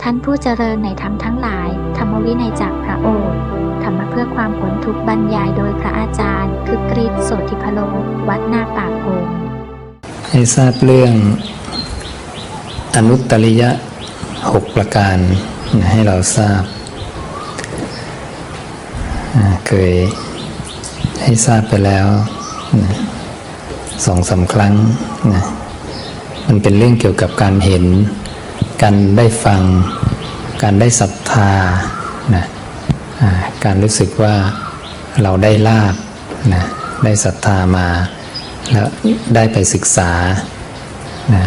ท่านผู้เจริญในธรรมทั้งหลายธรรมวินัยจากพระโอษฐ์ธรรมะเพื่อความพ้นทุกข์บรรยายโดยพระอาจารย์คึกฤทธิ์โสติพโลวัดนาปากโพงให้ทราบเรื่องอนุตตริยะ6ประการให้เราทราบเคยให้ทราบไปแล้ว2-3 ครั้งนะมันเป็นเรื่องเกี่ยวกับการเห็นการได้ฟังการได้ศรัทธานะการรู้สึกว่าเราได้ลาภนะได้ศรัทธามาแล้วได้ไปศึกษานะ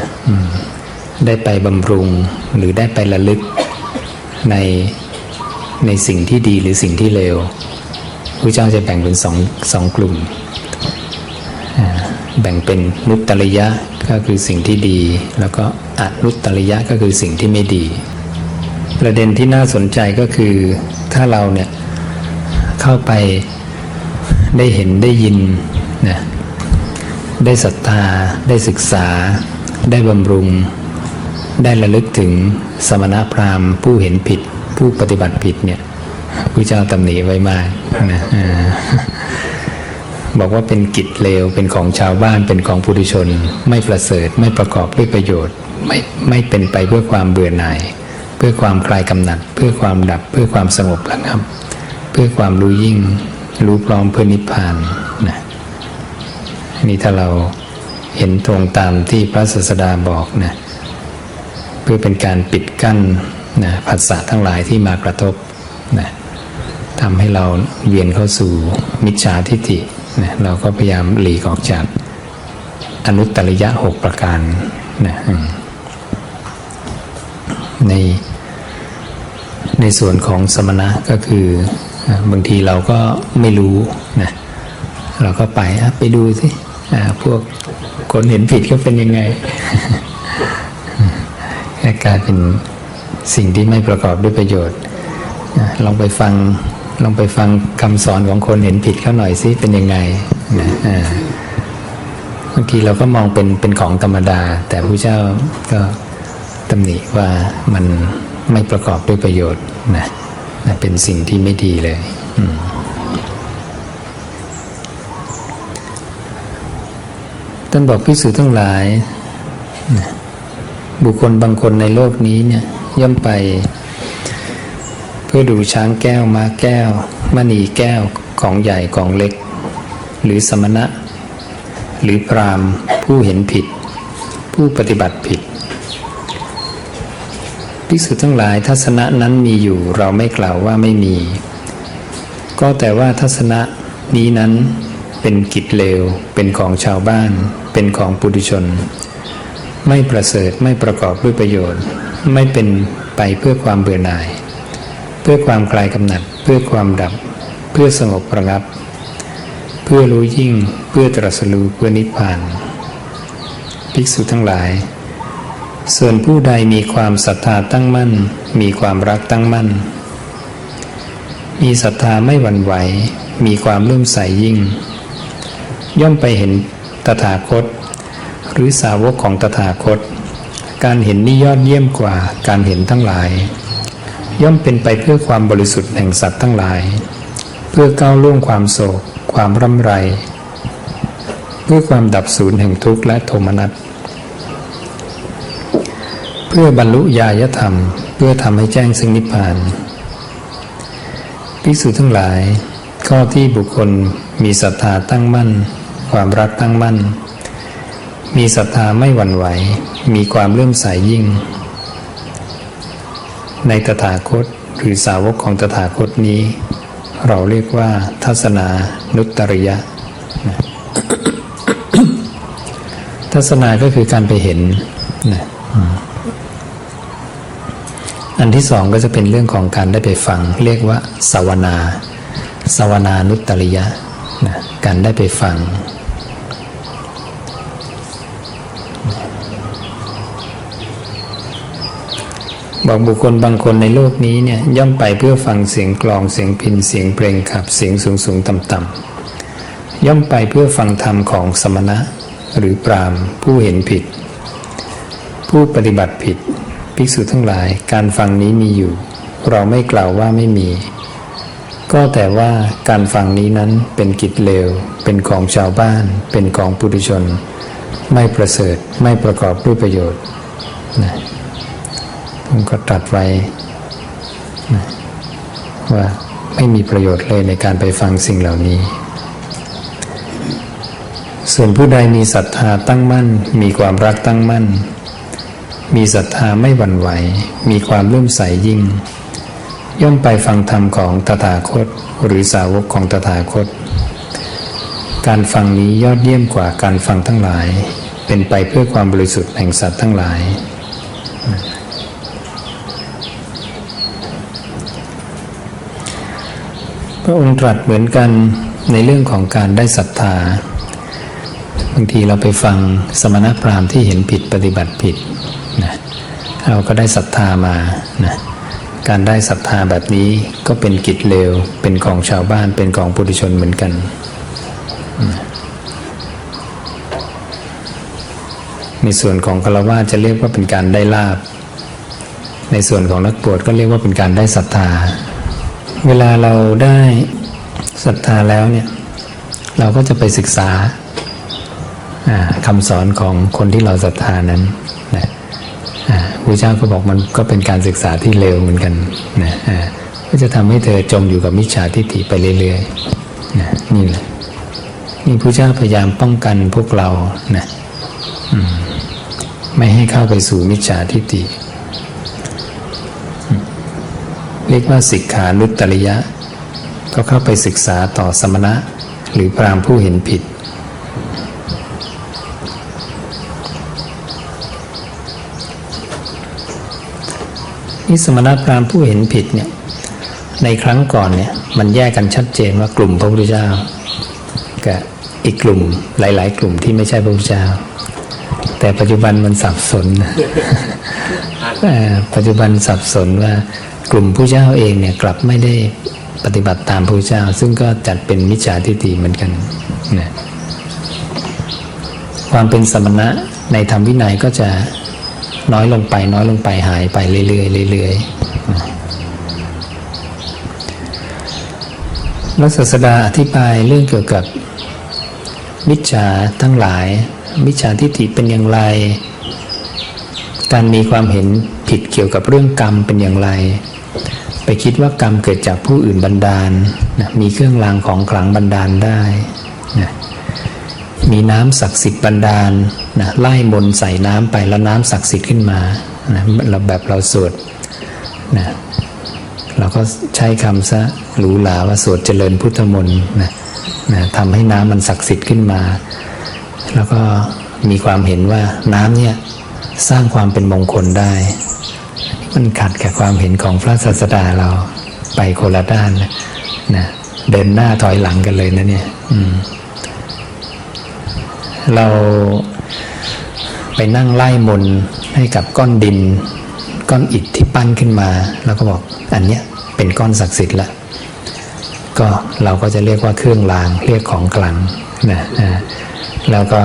ได้ไปบำรุงหรือได้ไประลึกในสิ่งที่ดีหรือสิ่งที่เลวพระเจ้าจะแบ่งเป็นสองกลุ่มแบ่งเป็นนุตตริยะก็คือสิ่งที่ดีแล้วก็อนุตตริยะก็คือสิ่งที่ไม่ดีประเด็นที่น่าสนใจก็คือถ้าเราเนี่ยเข้าไปได้เห็นได้ยินนะได้ศรัทธาได้ศึกษาได้บำรุงได้ระลึกถึงสมณพราหมณ์ผู้เห็นผิดผู้ปฏิบัติผิดเนี่ยพระเจ้าตำหนิไว้มากนะบอกว่าเป็นกิจเลวเป็นของชาวบ้านเป็นของปุถุชนไม่ประเสริฐไม่ประกอบด้วยประโยชน์ไม่เป็นไปเพื่อความเบื่อหน่ายเพื่อความคลายกำหนัดเพื่อความดับเพื่อความสงบระงับเพื่อความรู้ยิ่งรู้พร้อมเพื่อนิพพานนะนี่ถ้าเราเห็นตรงตามที่พระศาสดาบอกนะเพื่อเป็นการปิดกั้นนะผัสสะทั้งหลายที่มากระทบนะทำให้เราเวียนเข้าสู่มิจฉาทิฏฐินะเราก็พยายามหลีกออกจากอนุตตริยะ6ประการนะในส่วนของสมณะก็คือบางทีเราก็ไม่รู้นะเราก็ไปดูสิพวกคนเห็นผิดก็เป็นยังไง กลายเป็นสิ่งที่ไม่ประกอบด้วยประโยชน์ลองไปฟังคำสอนของคนเห็นผิดเขาหน่อยสิเป็นยังไงนะบางทีเราก็มองเป็นของธรรมดาแต่พระเจ้าก็ตำหนิว่ามันไม่ประกอบด้วยประโยชน์นะเป็นสิ่งที่ไม่ดีเลยท่านบอกภิกษุทั้งหลายบุคคลบางคนในโลกนี้เนี่ยย่อมไปเพื่อดูช้างแก้วม้าแก้วมณีแก้วของใหญ่ของเล็กหรือสมณะหรือพราหมณ์ผู้เห็นผิดผู้ปฏิบัติผิดภิกษุทั้งหลายทัศนะนั้นมีอยู่เราไม่กล่าวว่าไม่มีก็แต่ว่าทัศนะนี้นั้นเป็นกิจเลวเป็นของชาวบ้านเป็นของปุถุชนไม่ประเสริฐไม่ประกอบด้วยประโยชน์ไม่เป็นไปเพื่อความเบื่อหน่ายเพื่อความคลายกำหนัดเพื่อความดับเพื่อสงบระงับเพื่อรู้ยิ่งเพื่อตรัสรู้เพื่อนิพพานภิกษุทั้งหลายส่วนผู้ใดมีความศรัทธาตั้งมั่นมีความรักตั้งมั่นมีศรัทธาไม่หวั่นไหวมีความเลื่อมใสยิ่งย่อมไปเห็นตถาคตหรือสาวกของตถาคตการเห็นนี้ยอดเยี่ยมกว่าการเห็นทั้งหลายย่อมเป็นไปเพื่อความบริสุทธิ์แห่งสัตว์ทั้งหลายเพื่อก้าวล่วงความโศกความร่ำไรเพื่อความดับสูญแห่งทุกข์และโทมนัสเพื่อบรรลุญาณธรรมเพื่อทำให้แจ้งซึ่งนิพพานภิกษุทั้งหลายข้อที่บุคคลมีศรัทธาตั้งมั่นความรักตั้งมั่นมีศรัทธาไม่หวั่นไหวมีความเลื่อมใสยิ่งในตถาคตหรือสาวกของตถาคตนี้เราเรียกว่าทัศนานุตตริยะ ทัศนาก็คือการไปเห็นนะอันที่สองก็จะเป็นเรื่องของการได้ไปฟังเรียกว่าสวนานุตตริยะนะการได้ไปฟังบอกบุคคลบางคนในโลกนี้เนี่ยย่อมไปเพื่อฟังเสียงกลองเสียงพิณเสียงเพลงขับเสียงสูงต่ำๆย่อมไปเพื่อฟังธรรมของสมณะหรือพราหมณ์ผู้เห็นผิดผู้ปฏิบัติผิด ภิกษุทั้งหลายการฟังนี้มีอยู่เราไม่กล่าวว่าไม่มีก็แต่ว่าการฟังนี้นั้นเป็นกิจเลวเป็นของชาวบ้านเป็นของปุถุชนไม่ประเสริฐไม่ประกอบด้วยประโยชน์นะผมก็ตรัสไว้นะว่าไม่มีประโยชน์เลยในการไปฟังสิ่งเหล่านี้ส่วนผู้ใดมีศรัทธาตั้งมั่นมีความรักตั้งมั่นมีศรัทธาไม่หวั่นไหวมีความเลื่อมใสยิ่งย่อมไปฟังธรรมของตถาคตหรือสาวกของตถาคตการฟังนี้ยอดเยี่ยมกว่าการฟังทั้งหลายเป็นไปเพื่อความบริสุทธิ์แห่งสัตว์ทั้งหลายพระองค์ตรัสเหมือนกันในเรื่องของการได้ศรัทธาบางทีเราไปฟังสมณพราหมณ์ที่เห็นผิดปฏิบัติผิดนะเราก็ได้ศรัทธามานะการได้ศรัทธาแบบนี้ก็เป็นกิจเลวเป็นของชาวบ้านเป็นของปุถุชนเหมือนกันในส่วนของฆราวาสจะเรียกว่าเป็นการได้ลาภในส่วนของนักบวชก็เรียกว่าเป็นการได้ศรัทธาเวลาเราได้ศรัทธาแล้วเนี่ยเราก็จะไปศึกษาคำสอนของคนที่เราศรัทธานั้นนะพระเจ้าก็บอกมันก็เป็นการศึกษาที่เร็วเหมือนกันนะก็จะทำให้เธอจมอยู่กับมิจฉาทิฏฐิไปเรื่อยๆนะนี่แหละนี่พระเจ้าพยายามป้องกันพวกเรานะไม่ให้เข้าไปสู่มิจฉาทิฏฐิเรียกว่าสิกขานุตตริยะก็เข้าไปศึกษาต่อสมณะหรือพราหมณ์ผู้เห็นผิดนี่สมณพราหมณ์ผู้เห็นผิดเนี่ยในครั้งก่อนเนี่ยมันแยกกันชัดเจนว่ากลุ่มพระพุทธเจ้ากับอีกกลุ่มหลายๆกลุ่มที่ไม่ใช่พระพุทธเจ้าแต่ปัจจุบันมันสับสน ปัจจุบันสับสนว่ากลุ่มผู้เจ้าเองเนี่ยกลับไม่ได้ปฏิบัติตามพระพุทธเจ้าซึ่งก็จัดเป็นมิจฉาทิฏฐิเหมือนกันนะความเป็นสมณะในธรรมวินัยก็จะน้อยลงไปหายไปเรื่อยๆเรื่อยๆแล้วศาสดาอธิบายเรื่องเกี่ยวกับมิจฉาทั้งหลายมิจฉาทิฏฐิเป็นอย่างไรการมีความเห็นผิดเกี่ยวกับเรื่องกรรมเป็นอย่างไรไปคิดว่ากรรมเกิดจากผู้อื่นบันดาลนะมีเครื่องรางของขลังบันดาลได้นะมีน้ำศักดิ์สิทธิ์บันดาลนะไล่มนต์ใส่น้ำไปแล้วน้ำศักดิ์สิทธิ์ขึ้นมานะเราแบบเราสวดนะเราก็ใช้คำซะหรูหราว่าสวดเจริญพุทธมนต์นะทำให้น้ำมันศักดิ์สิทธิ์ขึ้นมาแล้วก็มีความเห็นว่าน้ำเนี่ยสร้างความเป็นมงคลได้มันขัดกับความเห็นของพระศาสดาเราไปคนละด้านนะเดินหน้าถอยหลังกันเลยนะเนี่ยเราไปนั่งไล่มนต์ให้กับก้อนดินก้อนอิฐที่ปั้นขึ้นมาแล้วก็บอกอันเนี้ยเป็นก้อนศักดิ์สิทธิ์ละก็เราก็จะเรียกว่าเครื่องรางเรียกของขลังนะแล้วก็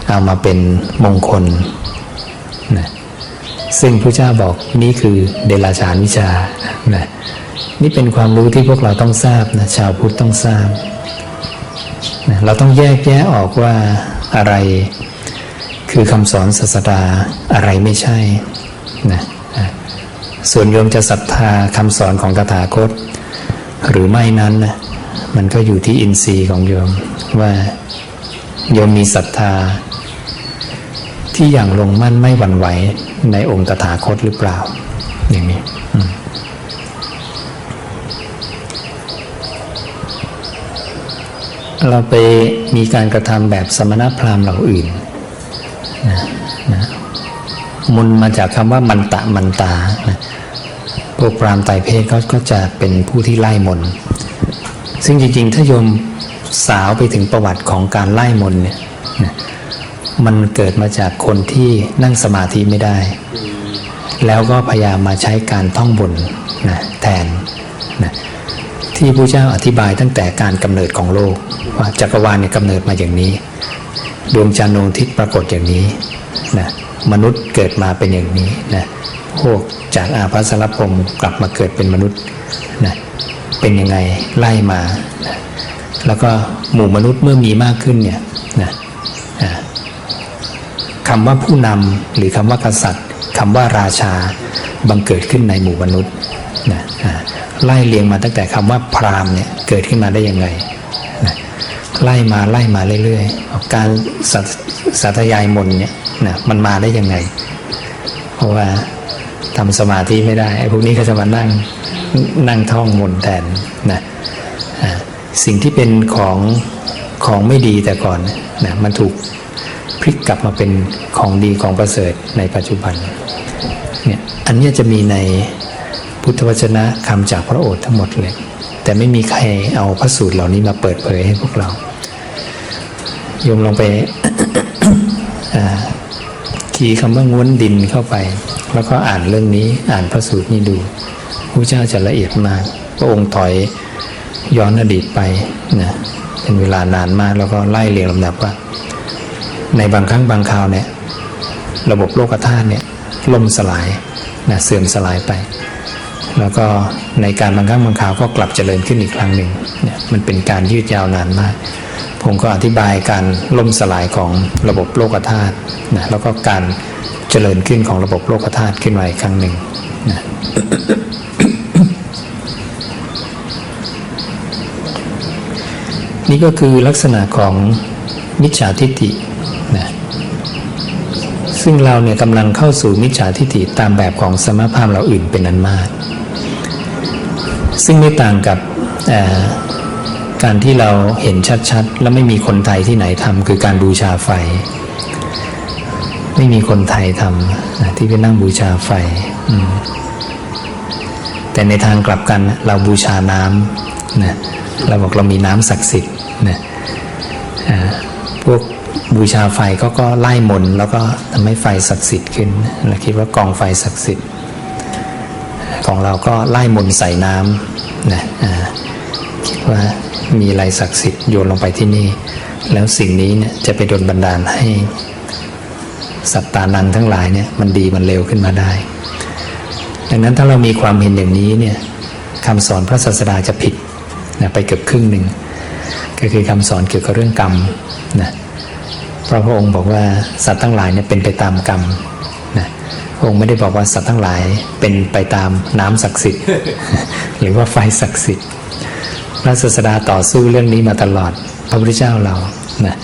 เอามาเป็นมงคลนะซึ่งพระเจ้าบอกนี่คือเดรัจฉานวิชานะนี่เป็นความรู้ที่พวกเราต้องทราบนะชาวพุทธต้องทราบนะเราต้องแยกแยะออกว่าอะไรคือคำสอนศาสดาอะไรไม่ใช่นะส่วนโยมจะศรัทธาคำสอนของตถาคตหรือไม่นั้นนะมันก็อยู่ที่อินทรีย์ของโยมว่าโยมมีศรัทธาที่อย่างลงมั่นไม่หวั่นไหวในองค์ตถาคตหรือเปล่าอย่างนี้เราไปมีการกระทำแบบสมณพราหมณ์เหล่าอื่นนะมุนมาจากคำว่ามันตานะพวกพราหมณ์ไตรเพศก็จะเป็นผู้ที่ไล่มนต์ซึ่งจริงๆถ้าโยมสาวไปถึงประวัติของการไล่มนต์เนี่ยนะมันเกิดมาจากคนที่นั่งสมาธิไม่ได้แล้วก็พยายามมาใช้การท่องบนนะแทนนะที่พระเจ้าอธิบายตั้งแต่การกำเนิดของโลกว่าจักรวาลเนี่ยกำเนิดมาอย่างนี้ดวงจันทร์ดวงอาทิตย์ปรากฏอย่างนี้นะ มนุษย์เกิดมาเป็นอย่างนี้นะพวกจากอาภัสรพรหมกลับมาเกิดเป็นมนุษย์นะเป็นยังไงไล่มานะแล้วก็หมู่มนุษย์เมื่อมีมากขึ้นเนี่ยนะคำว่าผู้นำหรือคำว่ากษัตริย์คำว่าราชาบังเกิดขึ้นในหมู่มนุษย์นะไล่เรียงมาตั้งแต่คำว่าพราหมณ์เนี่ยเกิดขึ้นมาได้ยังไงนะไล่มาเรื่อยๆการสาธยายมนต์เนี่ยนะมันมาได้ยังไงเพราะว่าทำสมาธิไม่ได้ไอ้พวกนี้ก็จะมานั่งท่องมนต์แทนนะสิ่งที่เป็นของไม่ดีแต่ก่อนนะมันถูกพลิกกลับมาเป็นของดีของประเสริฐในปัจจุบันเนี่ยอันนี้จะมีในพุทธวจนะคำจากพระโอษฐ์ทั้งหมดเลยแต่ไม่มีใครเอาพระสูตรเหล่านี้มาเปิดเผยให้พวกเราโยมลองไป คีย์คำว่าง้วนดินเข้าไปแล้วก็อ่านเรื่องนี้อ่านพระสูตรนี้ดูพระเจ้าจะละเอียดมากพระองค์ถอยย้อนอดีตไปนะเป็นเวลานานมากแล้วก็ไล่เรียงลำดับว่าในบางครั้งบางคราวเนี่ยระบบโลกธาตุเนี่ยล่มสลายนะเสื่อมสลายไปแล้วก็ในการบางครั้งบางคราวก็กลับเจริญขึ้นอีกครั้งหนึ่งเนี่ยมันเป็นการยืดยาวนานมากผมก็อธิบายการล่มสลายของระบบโลกธาตุนะแล้วก็การเจริญขึ้นของระบบโลกธาตุขึ้นมาอีกครั้งหนึ่งนะ นี่ก็คือลักษณะของมิจฉาทิฏฐินะซึ่งเราเนี่ยกำลังเข้าสู่มิจฉาทิฏฐิตามแบบของสมณพราหมณ์เราอื่นเป็นอันมากซึ่งไม่ต่างกับการที่เราเห็นชัดๆและไม่มีคนไทยที่ไหนทำคือการบูชาไฟไม่มีคนไทยทำนะที่ไปนั่งบูชาไฟแต่ในทางกลับกันเราบูชาน้ำนะเราบอกเรามีน้ำศักดิ์สิทธิ์นะพวกบูชาไฟก็ไล่มนต์แล้วก็ทำให้ไฟศักดิ์สิทธิ์ขึ้นเราคิดว่ากองไฟศักดิ์สิทธิ์ของเราก็ไล่มนต์ใส่น้ำนะคิดว่ามีอะไรศักดิ์สิทธิ์โยนลงไปที่นี่แล้วสิ่งนี้เนี่ยจะไปดลบันดาลให้สัตตานังทั้งหลายเนี่ยมันดีมันเลวขึ้นมาได้ดังนั้นถ้าเรามีความเห็นอย่างนี้เนี่ยคำสอนพระศาสดาจะผิดนะไปเกือบครึ่งหนึ่งก็คือคำสอนเกี่ยวกับเรื่องกรรมนะเพราะพระองค์บอกว่าสัตว์ทั้งหลายเนี่ยเป็นไปตามกรรมนะพระองค์ไม่ได้บอกว่าสัตว์ทั้งหลายเป็นไปตามน้ำศักดิ์สิทธิ์ หรือว่าไฟศักดิ์สิทธิ์พระศาสดาต่อสู้เรื่องนี้มาตลอดพระพุทธเจ้าเรานะ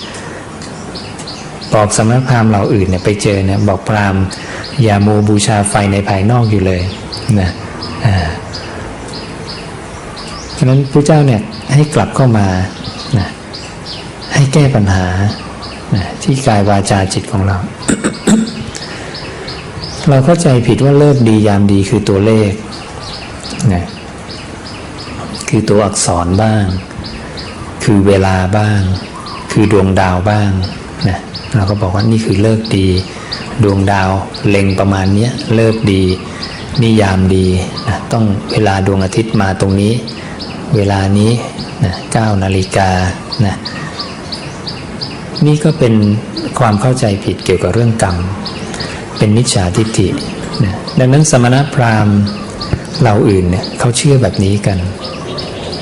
บอกสมณพราหมณ์เราอื่นเนี่ยไปเจอเนี่ยบอกพราหมณ์อย่าโมบูชาไฟในภายนอกอยู่เลยนะฉะนั้นพระเจ้าเนี่ยให้กลับเข้ามานะให้แก้ปัญหานะที่กายวาจาจิตของเรา เราเข้าใจผิดว่าเลิกดียามดีคือตัวเลขนะคือตัวอักษรบ้างคือเวลาบ้างคือดวงดาวบ้างนะเราก็บอกว่านี่คือเลิกดีดวงดาวเล็งประมาณนี้เลิกดีนิยามดีนะต้องเวลาดวงอาทิตย์มาตรงนี้เวลานี้นะ9 นาฬิกานะนี่ก็เป็นความเข้าใจผิดเกี่ยวกับเรื่องกรรมเป็นมิจฉาทิฏฐินะดังนั้นสมณพราหมณ์เราอื่นเนี่ยเขาเชื่อแบบนี้กัน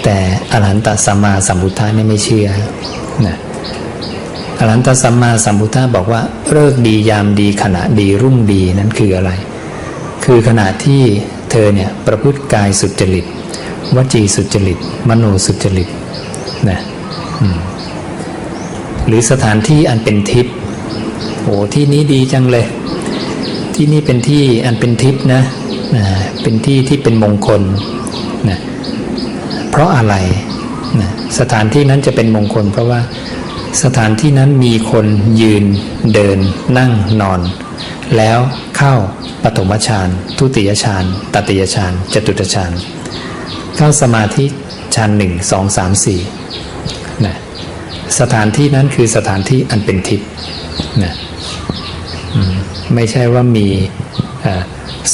แต่อรหันตสัมมาสัมพุทธะเนี่ยไม่เชื่อนะอรหันตสัมมาสัมพุทธะบอกว่าฤกษ์ดียามดีขณะดีรุ่งดีนั้นคืออะไรคือขณะที่เธอเนี่ยประพฤติกายสุจริตวจีสุจริตมโนสุจริตนะหรือสถานที่อันเป็นทิพย์โอ้ที่นี้ดีจังเลยที่นี่เป็นที่อันเป็นทิพย์นะเป็นที่ที่เป็นมงคลนะเพราะอะไรนะสถานที่นั้นจะเป็นมงคลเพราะว่าสถานที่นั้นมีคนยืนเดินนั่งนอนแล้วเข้าปฐมฌานทุติยฌานตติยฌานจตุตฌานเข้าสมาธิฌาน1 2 3 4นะสถานที่นั้นคือสถานที่อันเป็นทิพย์นะไม่ใช่ว่ามี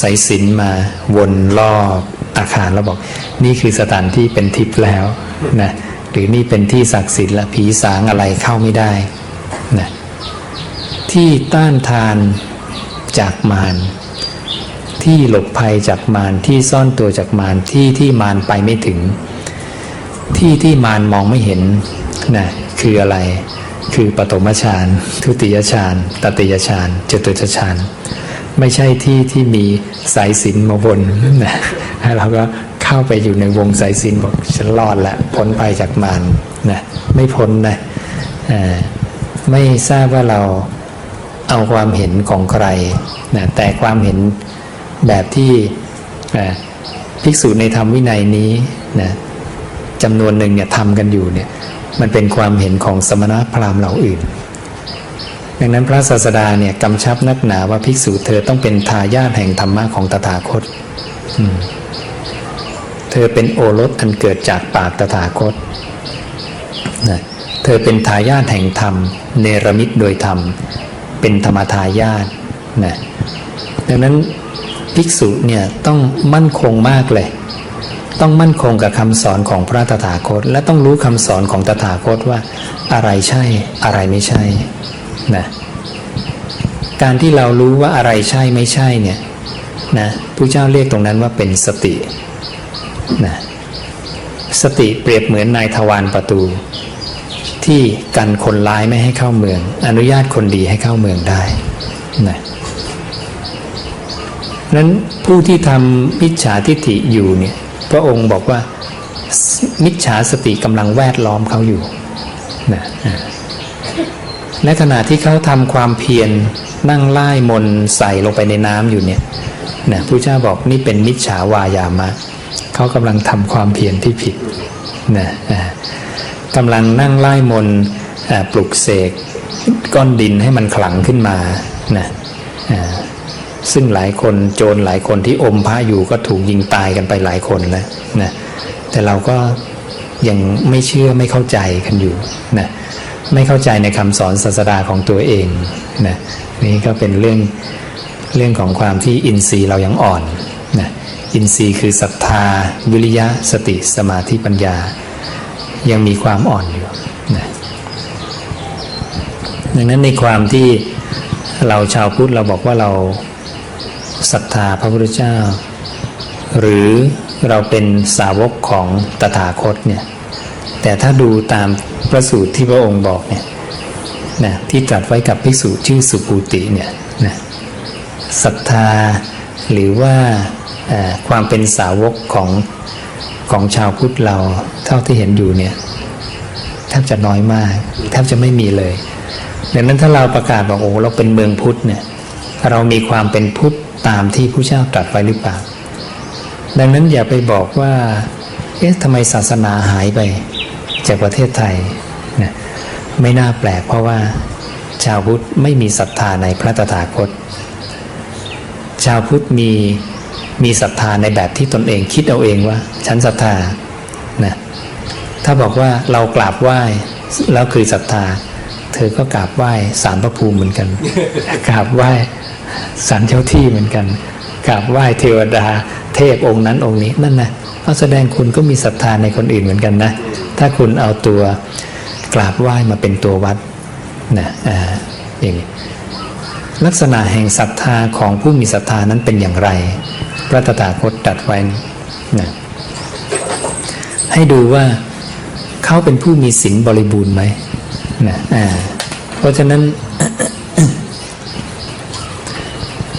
สายสิญจน์มาวนรอบอาคารแล้วบอกนี่คือสถานที่เป็นทิพย์แล้วนะหรือนี่เป็นที่ศักดิ์สิทธิ์และผีสางอะไรเข้าไม่ได้นะที่ต้านทาน จากมารที่หลบภัยจากมารที่ซ่อนตัวจากมารที่มารไปไม่ถึงที่มารมองไม่เห็นนะคืออะไรคือปฐมฌานทุติยฌานตติยฌานจตุตฌานไม่ใช่ที่มีสายสิญจน์มาวนนะเราก็เข้าไปอยู่ในวงสายสิญจน์บอกฉันรอดแล้วพ้นภัยจากมารนะไม่พ้นนะไม่ทราบว่าเราเอาความเห็นของใครนะแต่ความเห็นแบบที่ภิกษุในธรรมวินัยนี้นะจำนวนหนึ่งเนี่ยทำกันอยู่เนี่ยมันเป็นความเห็นของสมณพราหมณ์เหล่าอื่นดังนั้นพระศาสดาเนี่ยกำชับนักหนาว่าภิกษุเธอต้องเป็นทายาทแห่งธรรมะของตถาคตเธอเป็นโอรสอันเกิดจากปากตถาคตนะเธอเป็นทายาทแห่งธรรมเนรมิตโดยธรรมเป็นธรรมทายาทนะดังนั้นภิกษุเนี่ยต้องมั่นคงมากเลยต้องมั่นคงกับคำสอนของพระตถาคตและต้องรู้คำสอนของตถาคตว่าอะไรใช่อะไรไม่ใช่นะการที่เรารู้ว่าอะไรใช่ไม่ใช่เนี่ยนะพระเจ้าเรียกตรงนั้นว่าเป็นสตินะสติเปรียบเหมือนนายทวารประตูที่กันคนร้ายไม่ให้เข้าเมืองอนุญาตคนดีให้เข้าเมืองได้นะนั้นผู้ที่ทำมิจฉาทิฏฐิอยู่เนี่ยพระองค์บอกว่ามิจฉาสติกำลังแวดล้อมเขาอยู่นะในขณะที่เขาทำความเพียรนั่งไล่มนต์ใส่ลงไปในน้ำอยู่เนี่ยนะพระเจ้าบอกนี่เป็นมิจฉาวายามะเขากำลังทำความเพียรที่ผิดนะกำลังนั่งไล่มนต์ปลุกเสกก้อนดินให้มันขลังขึ้นมานะซึ่งหลายคนโจรหลายคนที่อมพระอยู่ก็ถูกยิงตายกันไปหลายคนแล้วนะแต่เราก็ยังไม่เชื่อไม่เข้าใจกันอยู่นะไม่เข้าใจในคำสอนศาสดาของตัวเองนะนี่ก็เป็นเรื่องของความที่อินทรีย์เรายังอ่อนนะอินทรีย์คือศรัทธาวิริยะสติสมาธิปัญญายังมีความอ่อนอยู่นะดังนั้นในความที่เราชาวพุทธเราบอกว่าเราศรัทธาพระพุทธเจ้าหรือเราเป็นสาวกของตถาคตเนี่ยแต่ถ้าดูตามพระสูตรที่พระองค์บอกเนี่ยนะที่ตรัสไว้กับภิกษุชื่อสุภูติเนี่ยนะศรัทธาหรือว่าความเป็นสาวกของชาวพุทธเราเท่าที่เห็นอยู่เนี่ยแทบจะน้อยมากแทบจะไม่มีเลยดังนั้นถ้าเราประกาศบอกโอ้เราเป็นเมืองพุทธเนี่ยเรามีความเป็นพุทธตามที่พระเจ้าตรัสไว้หรือเปล่าดังนั้นอย่าไปบอกว่าทำไมศาสนาหายไปจากประเทศไทยนะไม่น่าแปลกเพราะว่าชาวพุทธไม่มีศรัทธาในพระตถาคตชาวพุทธมีศรัทธาในแบบที่ตนเองคิดเอาเองว่าฉันศรัทธานะถ้าบอกว่าเรากราบไหว้แล้วคือศรัทธาเธอก็กราบไหว้ศาลพระภูมิเหมือนกัน กราบไหว้ศาลเจ้าที่เหมือนกันกราบไหว้เทวดาเทพองค์นั้นองค์นี้นั่นนะก็แสดงคุณก็มีศรัทธาในคนอื่นเหมือนกันนะถ้าคุณเอาตัวกราบไหว้มาเป็นตัววัดนะอย่างนี้ลักษณะแห่งศรัทธาของผู้มีศรัทธานั้นเป็นอย่างไรพระตถาคตตรัสไว้นะให้ดูว่าเขาเป็นผู้มีศีลบริบูรณ์ไหมนะเพราะฉะนั้น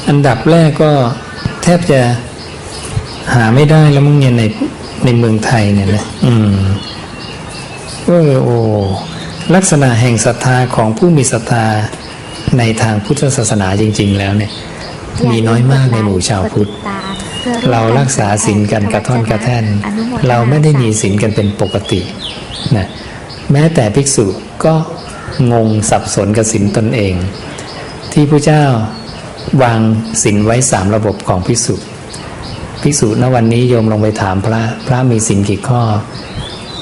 อันดับแรกก็แทบจะหาไม่ได้แล้วมั้งเนี่ยในเมืองไทยเนี่ยนะโอ้ลักษณะแห่งศรัทธาของผู้มีศรัทธาในทางพุทธศาสนาจริงๆแล้วเนี่ยมีน้อยมากในหมู่ชาวพุทธเรารักษาศีลกันกระท่อนกระแท่นเราไม่ได้มีศีลกันเป็นปกตินะแม้แต่ภิกษุก็งงสับสนกับศีลตนเองที่พระเจ้าวางศีลไว้3ระบบของภิกษุณวันนี้โยมลงไปถามพระมีศีลกี่ข้อ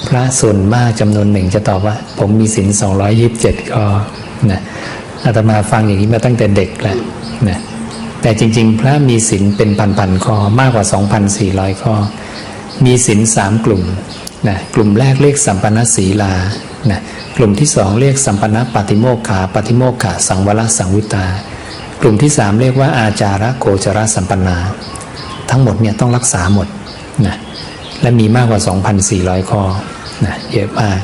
พระส่วนมากจำนวนหนึ่งจะตอบว่าผมมีศีล227ข้อนะอาตมาฟังอย่างนี้มาตั้งแต่เด็กแล้วนะแต่จริงๆพระมีศีลเป็นพันข้อมากกว่า 2,400 ข้อมีศีล3กลุ่มนะกลุ่มแรกเรียกสัมปันนศีลานะกลุ่มที่2เรียกสัมปันนปาติโมกขาปาติโมกขสังวรสังวิตา กลุ่มที่3เรียกว่าอาจาระโคจรสัมปันนาทั้งหมดเนี่ยต้องรักษาหมดนะและมีมากกว่า 2,400 ข้อนะเยอะมาก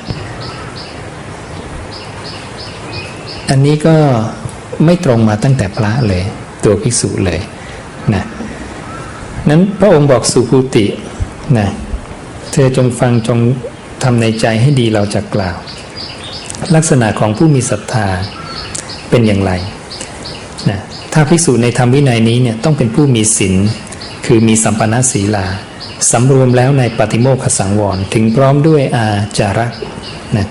อันนี้ก็ไม่ตรงมาตั้งแต่พระเลยตัวภิกษุเลยนะนั้นพระองค์บอกสุภูตินะเธอจงฟังจงทำในใจให้ดีเราจะกล่าวลักษณะของผู้มีศรัทธาเป็นอย่างไรนะถ้าภิกษุในธรรมวินัยนี้เนี่ยต้องเป็นผู้มีศีลคือมีสัมปนศีลาสำรวมแล้วในปฏิโมกขสังวรถึงพร้อมด้วยอาจาระนะ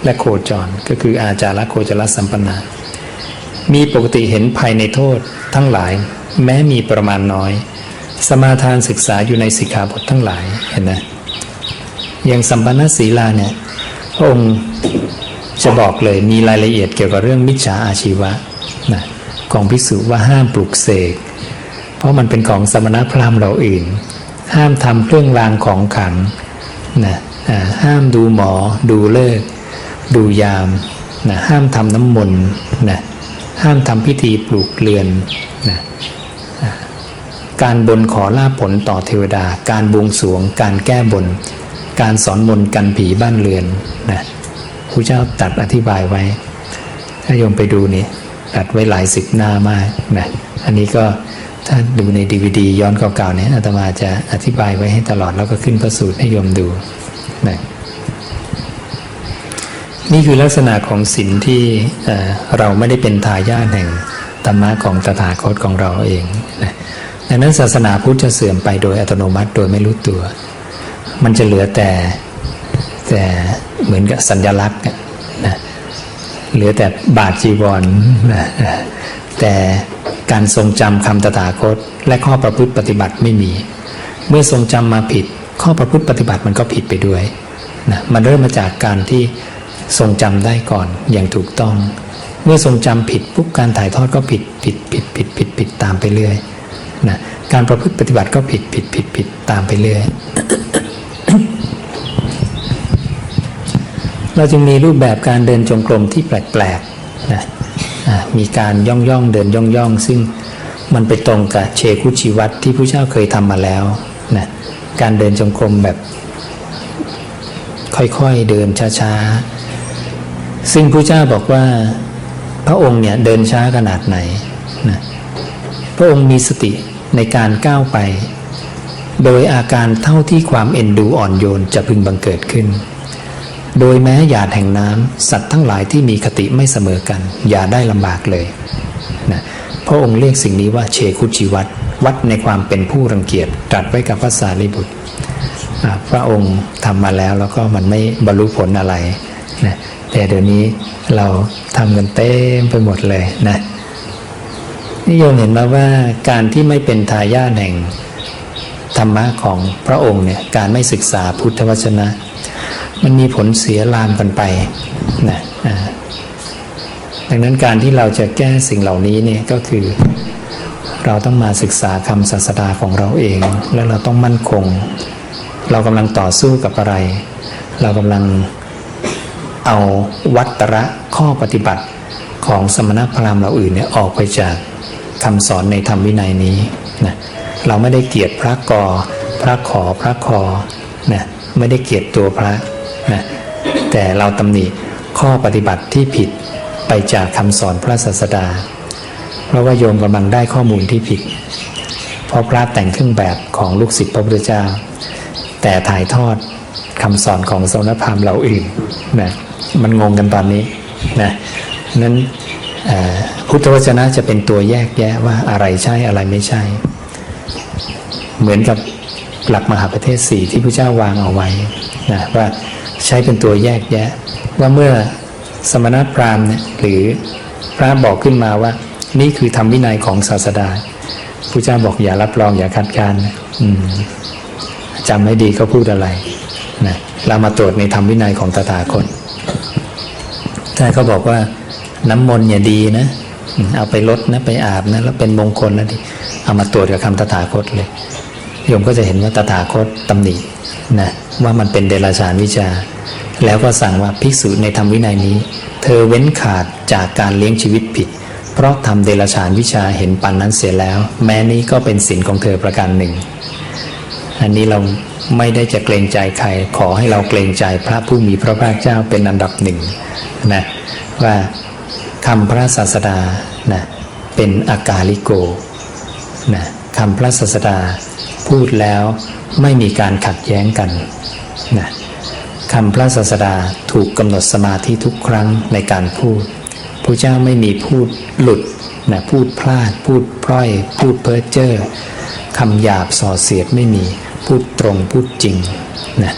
และโคจรก็คืออาจาระโคจรสัมปนามีปกติเห็นภัยในโทษทั้งหลายแม้มีประมาณน้อยสมาทานศึกษาอยู่ในสิกขาบททั้งหลายเห็นนะอย่างสัมปันนศีลาเนี่ยพระองค์จะบอกเลยมีรายละเอียดเกี่ยวกับเรื่องมิจฉาอาชีวะนะของภิกษุว่าห้ามปลุกเสกเพราะมันเป็นของสมณพราหมณ์เราอื่นห้ามทำเครื่องรางของขลังนะห้ามดูหมอดูฤกษ์ดูยามนะห้ามทำน้ำมนต์นะห้ามทำพิธีปลูกเรือนนะการบนขอลาภผลต่อเทวดาการบวงสรวงการแก้บนการสอนมนต์กันผีบ้านเรือนนะพระเจ้าตัดอธิบายไว้ถ้าโยมไปดูนี่ตัดไว้หลายสิบหน้ามากนะอันนี้ก็ถ้าดูใน DVD ย้อนเก่าๆเนี่ยอาตมาจะอธิบายไว้ให้ตลอดแล้วก็ขึ้นพระสูตรให้โยมดูนะนี่คือลักษณะของศีลที่เราไม่ได้เป็นทายาทแห่งธรรมะของตถาคตของเราเองนะดังนั้นศาสนาพุทธจะเสื่อมไปโดยอัตโนมัติโดยไม่รู้ตัวมันจะเหลือแต่เหมือนกับสัญลักษณ์นะเหลือแต่บาทจีวรนะแต่การทรงจำคำตถาคตและข้อประพฤติปฏิบัติไม่มีเมื่อทรงจำมาผิดข้อประพฤติปฏิบัติมันก็ผิดไปด้วยนะมันเริ่มมาจากการที่ทรงจำได้ก่อนอย่างถูกต้องเมื่อทรงจำผิดปุ๊บการถ่ายทอดก็ผิดตามไปเรื่อยนะการประพฤติปฏิบัติก็ผิดตามไปเรื่อย เราจึงมีรูปแบบการเดินจงกรมที่แปลกๆนะมีการย่องเดินย่องซึ่งมันไปตรงกับเชคุชีวัตรที่พระเจ้าเคยทำมาแล้วนะการเดินจงกรมแบบค่อยๆเดินช้าๆซึ่งพระเจ้าบอกว่าพระองค์เนี่ยเดินช้าขนาดไหนนะพระองค์มีสติในการก้าวไปโดยอาการเท่าที่ความเอ็นดูอ่อนโยนจะพึงบังเกิดขึ้นโดยแม้หยาดแห่งน้ำสัตว์ทั้งหลายที่มีคติไม่เสมอกันอย่าได้ลำบากเลยนะพระองค์เรียกสิ่งนี้ว่าเชคุชิวัตรวัดในความเป็นผู้รังเกียจตรัสไว้กับพระสารีบุตรพระองค์ทำมาแล้วก็มันไม่บรรลุผลอะไรนะแต่เดี๋ยวนี้เราทำกันเต็มไปหมดเลยนะนิยมเห็นมาว่าการที่ไม่เป็นทายาทแห่งธรรมะของพระองค์เนี่ยการไม่ศึกษาพุทธวจนะมันมีผลเสียลามกันไปนะดังนั้นการที่เราจะแก้สิ่งเหล่านี้เนี่ยก็คือเราต้องมาศึกษาคำศาสดาของเราเองแล้วเราต้องมั่นคงเรากำลังต่อสู้กับอะไรเรากำลังเอาวัตระข้อปฏิบัติของสมณพราหมณ์เราอื่นเนี่ยออกไปจากคำสอนในธรรมวินัยนี้นะเราไม่ได้เกลียดพระกอพระขอพระคอนะไม่ได้เกลียดตัวพระนะแต่เราตำหนิข้อปฏิบัติที่ผิดไปจากคำสอนพระศาสดาเพราะว่าโยมกำลังได้ข้อมูลที่ผิดเพราะพระแต่งเครื่องแบบของลูกศิษย์พระพุทธเจ้าแต่ถ่ายทอดคำสอนของสมณพราหมณ์เราอื่นนะมันงงกันตอนนี้นะนั้นพุทธวจนะจะเป็นตัวแยกแยะว่าอะไรใช่อะไรไม่ใช่เหมือนกับหลักมหาประเทศ4ที่พระเจ้าวางเอาไว้นะว่าใช้เป็นตัวแยกแยะว่าเมื่อสมณพราหมณ์เนี่ยหรือพระบอกขึ้นมาว่านี่คือธรรมวินัยของศาสดาพระเจ้าบอกอย่ารับรองอย่าคัดค้านนะจำให้ดีเขาพูดอะไรนะเรามาตรวจในธรรมวินัยของตถาคตถ้าเขาบอกว่าน้ำมนต์เนี่ยดีนะเอาไปลดนะไปอาบนะแล้วเป็นมงคลแล้วดิเอามาตรวจกับคำตถาคตเลยโยมก็จะเห็นว่าตถาคตตำหนินะว่ามันเป็นเดรัจฉานวิชาแล้วก็สั่งว่าภิกษุในธรรมวินัยนี้เธอเว้นขาดจากการเลี้ยงชีวิตผิด เพราะทำเดรัจฉานวิชาเห็นปันนั้นเสียแล้ว แม้นี้ก็เป็นศีลของเธอประการหนึ่งอันนี้เราไม่ได้จะเกรงใจใครขอให้เราเกรงใจพระผู้มีพระภาคเจ้าเป็นอันดับหนึ่งนะว่าคำพระศาสดานะเป็นอากาลิโกนะคำพระศาสดาพูดแล้วไม่มีการขัดแย้งกันนะคำพระศาสดาถูกกำหนดสมาธิทุกครั้งในการพูดพระเจ้าไม่มีพูดหลุดนะพูดพลาดพูดพร่อยพูดเพ้อเจ้อคำหยาบส่อเสียดไม่มีพูดตรงพูดจริงนะ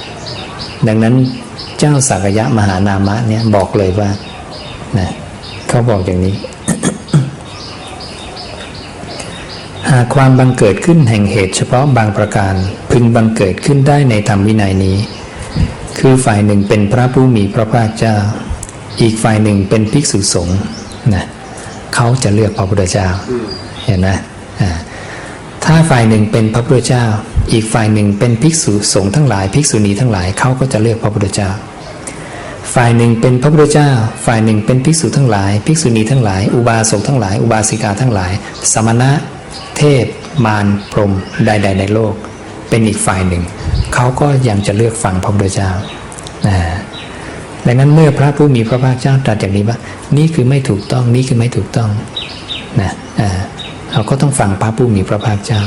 ดังนั้นเจ้าสักยะมหานามะเนี่ยบอกเลยว่านะเขาบอกอย่างนี้ หากความบังเกิดขึ้นแห่งเหตุเฉพาะบางประการพึงบังเกิดขึ้นได้ในธรรมวินัยนี้คือฝ่ายหนึ่งเป็นพระผู้มีพระภาคเจ้าอีกฝ่ายหนึ่งเป็นภิกษุสงฆ์นะเขาจะเลือกพระพุทธเจ้าเห็นไหมถ้าฝ่ายหนึ่งเป็นพระพุทธเจ้าอีกฝ่ายหนึ่งเป็นภิกษุสงฆ์ทั้งหลายภิกษุณีทั้งหลายเขาก็จะเลือกพระพุทธเจ้าฝ่ายหนึ่งเป็นพระพุทธเจ้าฝ่ายหนึ่งเป็นภิกษุทั้งหลายภิกษุณีทั้งหลายอุบาสกทั้งหลายอุบาสิกาทั้งหลายสมณะเทพมารพรหมใดๆในโลกเป็นอีกฝ่ายหนึ่งเขาก็ยังจะเลือกฟังพระพุทธเจ้าดังนั้นเมื่อพระผู้มีพระภาคเจ้าตรัสอย่างนี้ว่านี่คือไม่ถูกต้องนี่คือไม่ถูกต้องนะเราก็ต้องฟังพระผู้มีพระภาคเจ้า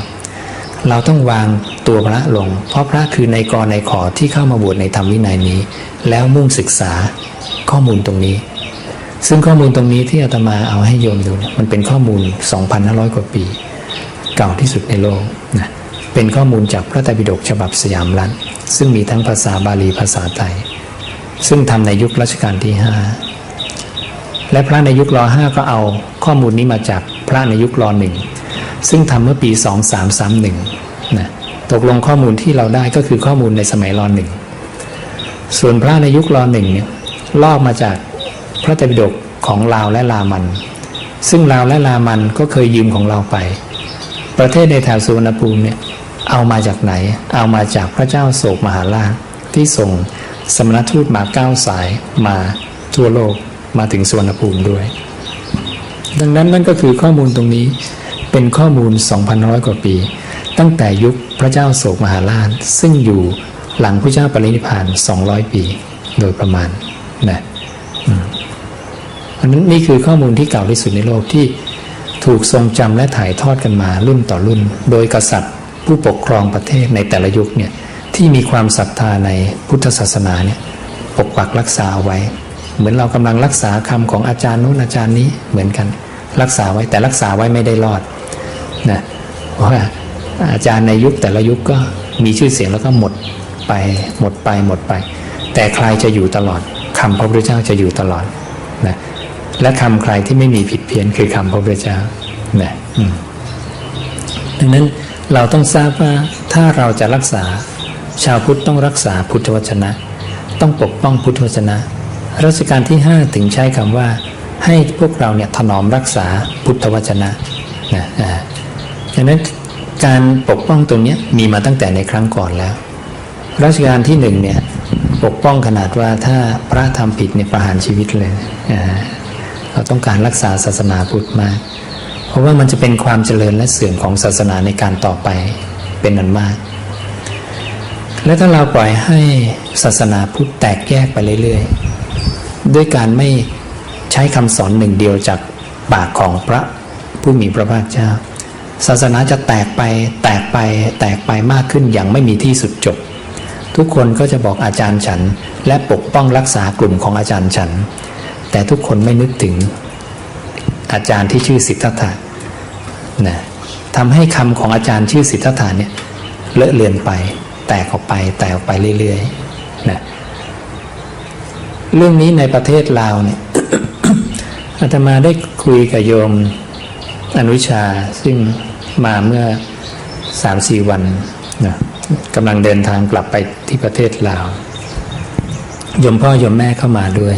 เราต้องวางตัวพระลงเพราะพระคือในกรในขอที่เข้ามาบวชในธรรมวินัยนี้แล้วมุ่งศึกษาข้อมูลตรงนี้ซึ่งข้อมูลตรงนี้ที่อาตมาเอาให้โยมดูเนี่ยมันเป็นข้อมูล 2,500 กว่าปีเก่าที่สุดในโลกนะเป็นข้อมูลจากพระไตรปิฎกฉบับสยามรัฐซึ่งมีทั้งภาษาบาลีภาษาไทยซึ่งทำในยุครัชกาลที่5และพระในยุคร.5ก็เอาข้อมูลนี้มาจากพระในยุคร.1ซึ่งทำเมื่อปี2331นะตกลงข้อมูลที่เราได้ก็คือข้อมูลในสมัยร.1ส่วนพระในยุคร.1เนี่ยลอกมาจากพระไตรปิฎกของลาวและลามันซึ่งลาวและลามันก็เคยยืมของเราไปประเทศในแถบสุวรรณภูมิเนี่ยเอามาจากไหนเอามาจากพระเจ้าโศกมหาราชที่ส่งสมณทูตมา9 สายมาทั่วโลกมาถึงสุวรรณภูมิด้วยดังนั้นนั่นก็คือข้อมูลตรงนี้เป็นข้อมูล 2,100 กว่าปีตั้งแต่ยุคพระเจ้าโศกมหาราชซึ่งอยู่หลังพระเจ้าปรินิพพาน200 ปีโดยประมาณนะอันนั้นนี่คือข้อมูลที่เก่าที่สุดในโลกที่ถูกทรงจำและถ่ายทอดกันมารุ่นต่อรุ่นโดยกษัตริย์ผู้ปกครองประเทศในแต่ละยุคเนี่ยที่มีความศรัทธาในพุทธศาสนาเนี่ยปกปักรักษาไว้เหมือนเรากำลังรักษาคำของอาจารย์นู้นอาจารย์นี้เหมือนกันรักษาไว้แต่รักษาไว้ไม่ได้รอดนะเพราะว่าอาจารย์ในยุคแต่ละยุคก็มีชื่อเสียงแล้วก็หมดไปแต่ใครจะอยู่ตลอดคำพระพุทธเจ้าจะอยู่ตลอดนะและคำใครที่ไม่มีผิดเพี้ยนคือคำพระพุทธเจ้านะดังนั้นเราต้องทราบว่าถ้าเราจะรักษาชาวพุทธต้องรักษาพุทธวจนะต้องปกป้องพุทธวจนะรัชกาลที่5ถึงใช้คำว่าให้พวกเราเนี่ยถนอมรักษาพุทธวจนะดังนั้นการปกป้องตรงนี้มีมาตั้งแต่ในครั้งก่อนแล้วรัชกาลที่1เนี่ยปกป้องขนาดว่าถ้าพระทำผิดเนี่ยประหารชีวิตเลยเราต้องการรักษาศาสนาพุทธมากเพราะว่ามันจะเป็นความเจริญและเสื่อมของศาสนาในการต่อไปเป็นอันมากและถ้าเราปล่อยให้ศาสนาพุทธแตกแยกไปเรื่อยๆด้วยการไม่ใช้คำสอนหนึ่งเดียวจากปากของพระผู้มีพระภาคเจ้าศาสนาจะแตกไปมากขึ้นอย่างไม่มีที่สุดจบทุกคนก็จะบอกอาจารย์ฉันและปกป้องรักษากลุ่มของอาจารย์ฉันแต่ทุกคนไม่นึกถึงอาจารย์ที่ชื่อสิทธัตถะนะทำให้คำของอาจารย์ชื่อสิทธัตถะเนี่ยเลอะเลือนไปแตกออกไปเรื่อยๆนะเรื่องนี้ในประเทศลาวเนี่ย อาตมาได้คุยกับโยมอนุชาซึ่งมาเมื่อ 3-4 วันนะกำลังเดินทางกลับไปที่ประเทศลาวโยมพ่อโยมแม่เข้ามาด้วย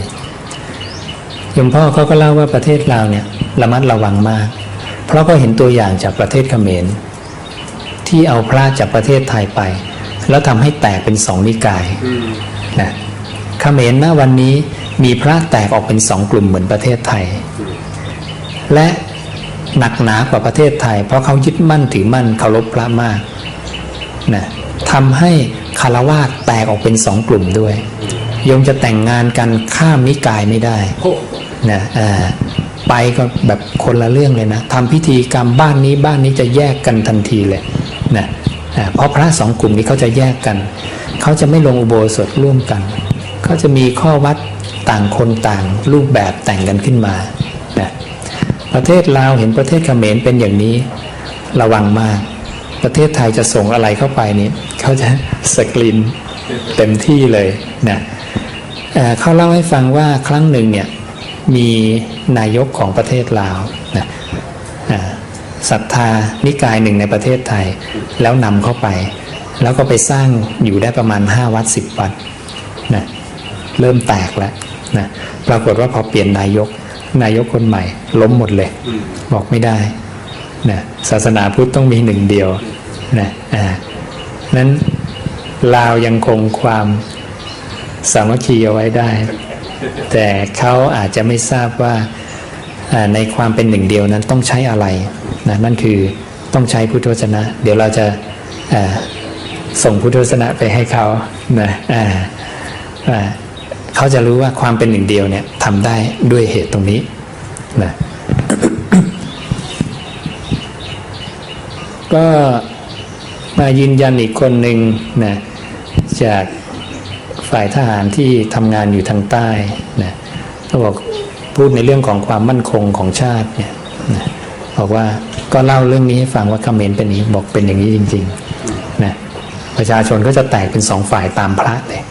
โยมพ่อเขาก็เล่าว่าประเทศลาวเนี่ยระมัดระวังมากเพราะเขาเห็นตัวอย่างจากประเทศเขมรที่เอาพระจากประเทศไทยไปแล้วทำให้แตกเป็น2 นิกายนะเขมรณวันนี้มีพระแตกออกเป็น2 กลุ่มเหมือนประเทศไทยและ หนักหนากว่าประเทศไทยเพราะเขายึดมั่นถือมั่นเคารพพระมากนะทำให้คฤหัสถ์แตกออกเป็นสองกลุ่มด้วยโยมจะแต่งงานกันข้ามนิกายไม่ได้นะไปก็แบบคนละเรื่องเลยนะทำพิธีกรรมบ้านนี้จะแยกกันทันทีเลยนะเพราะพระสองกลุ่มนี้เขาจะแยกกันเขาจะไม่ลงอุโบสถร่วมกันเขาจะมีข้อวัดต่างคนต่างรูปแบบแต่งกันขึ้นมานะประเทศลาวเห็นประเทศเขมรเป็นอย่างนี้ระวังมากประเทศไทยจะส่งอะไรเข้าไปนี่เขาจะสกรีนเต็มที่เลยนะเขาเล่าให้ฟังว่าครั้งหนึ่งเนี่ยมีนายกของประเทศลาวนะศรัทธานิกายหนึ่งในประเทศไทยแล้วนำเข้าไปแล้วก็ไปสร้างอยู่ได้ประมาณ5 วัด 10 วัดนะเริ่มแตกแล้วนะปรากฏว่าพอเปลี่ยนนายกคนใหม่ล้มหมดเลยบอกไม่ได้นะศาสนาพุทธต้องมีหนึ่งเดียวนะนั้นลาวยังคงความสามัคคีเอาไว้ได้แต่เขาอาจจะไม่ทราบว่าในความเป็นหนึ่งเดียวนั้นต้องใช้อะไรนะนั่นคือต้องใช้พุทธวจนะเดี๋ยวเราจะส่งพุทธวจนะไปให้เขานะเขาจะรู้ว่าความเป็นหนึ่งเดียวเนี่ยทำได้ด้วยเหตุตรงนี้นะ ก็มายืนยันอีกคนหนึ่งนะจากฝ่ายทหารที่ทำงานอยู่ทางใต้นะเขาบอกพูดในเรื่องของความมั่นคงของชาติเนี่ยนะบอกว่าก็เล่าเรื่องนี้ให้ฟังว่าเขมรเป็นนี้บอกเป็นอย่างนี้จริงๆนะประชาชนก็จะแตกเป็นสองฝ่ายตามพระเลย